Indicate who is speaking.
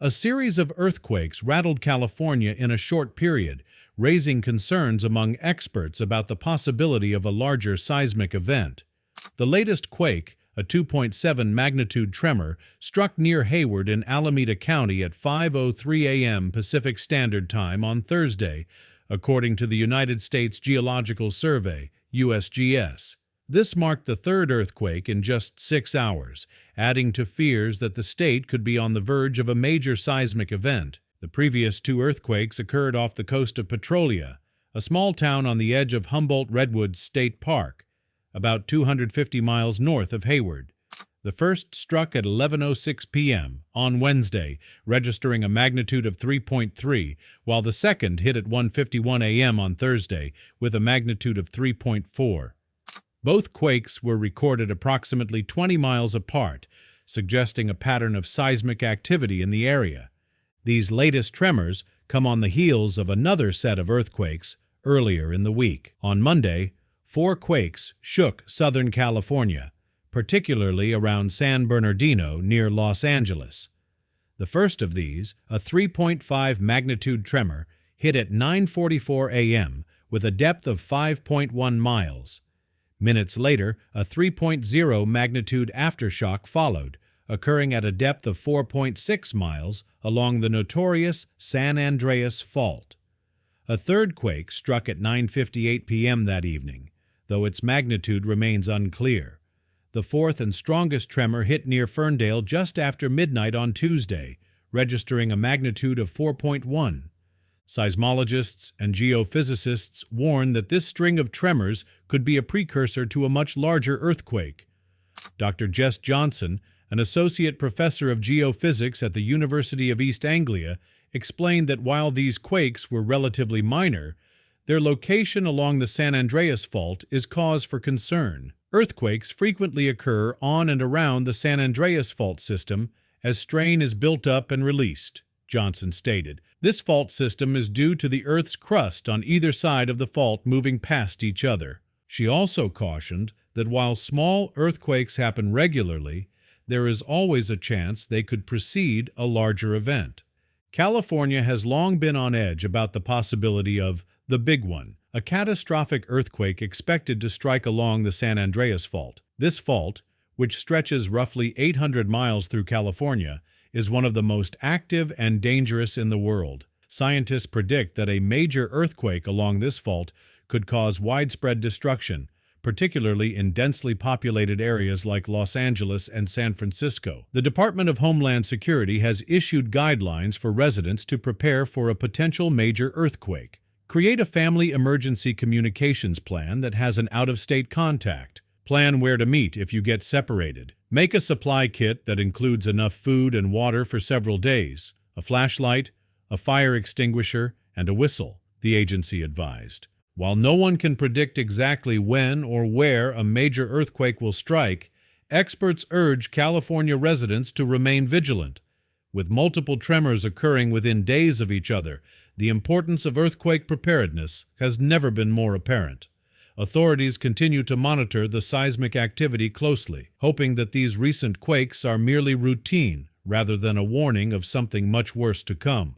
Speaker 1: A series of earthquakes rattled California in a short period, raising concerns among experts about the possibility of a larger seismic event. The latest quake, a 2.7 magnitude tremor, struck near Hayward in Alameda County at 5:03 a.m. Pacific Standard Time on Thursday, according to the United States Geological Survey, USGS. This marked the third earthquake in just 6 hours, adding to fears that the state could be on the verge of a major seismic event. The previous two earthquakes occurred off the coast of Petrolia, a small town on the edge of Humboldt-Redwoods State Park, about 250 miles north of Hayward. The first struck at 11:06 p.m. on Wednesday, registering a magnitude of 3.3, while the second hit at 1:51 a.m. on Thursday with a magnitude of 3.4. Both quakes were recorded approximately 20 miles apart, suggesting a pattern of seismic activity in the area. These latest tremors come on the heels of another set of earthquakes earlier in the week. On Monday, 4 quakes shook Southern California, particularly around San Bernardino near Los Angeles. The first of these, a 3.5 magnitude tremor, hit at 9:44 a.m. with a depth of 5.1 miles. Minutes later, a 3.0 magnitude aftershock followed, occurring at a depth of 4.6 miles along the notorious San Andreas Fault. A third quake struck at 9:58 p.m. that evening, though its magnitude remains unclear. The fourth and strongest tremor hit near Ferndale just after midnight on Tuesday, registering a magnitude of 4.1. Seismologists and geophysicists warn that this string of tremors could be a precursor to a much larger earthquake. Dr. Jess Johnson, an associate professor of geophysics at the University of East Anglia, explained that while these quakes were relatively minor, their location along the San Andreas Fault is cause for concern. Earthquakes frequently occur on and around the San Andreas Fault system as strain is built up and released, Johnson stated. This fault system is due to the Earth's crust on either side of the fault moving past each other. She also cautioned that while small earthquakes happen regularly, there is always a chance they could precede a larger event. California has long been on edge about the possibility of the big one, a catastrophic earthquake expected to strike along the San Andreas Fault. This fault, which stretches roughly 800 miles through California, is one of the most active and dangerous in the world. Scientists predict that a major earthquake along this fault could cause widespread destruction, particularly in densely populated areas like Los Angeles and San Francisco. The Department of Homeland Security has issued guidelines for residents to prepare for a potential major earthquake. Create a family emergency communications plan that has an out-of-state contact. Plan where to meet if you get separated. Make a supply kit that includes enough food and water for several days, a flashlight, a fire extinguisher, and a whistle, the agency advised. While no one can predict exactly when or where a major earthquake will strike, experts urge California residents to remain vigilant. With multiple tremors occurring within days of each other, the importance of earthquake preparedness has never been more apparent. Authorities continue to monitor the seismic activity closely, hoping that these recent quakes are merely routine rather than a warning of something much worse to come.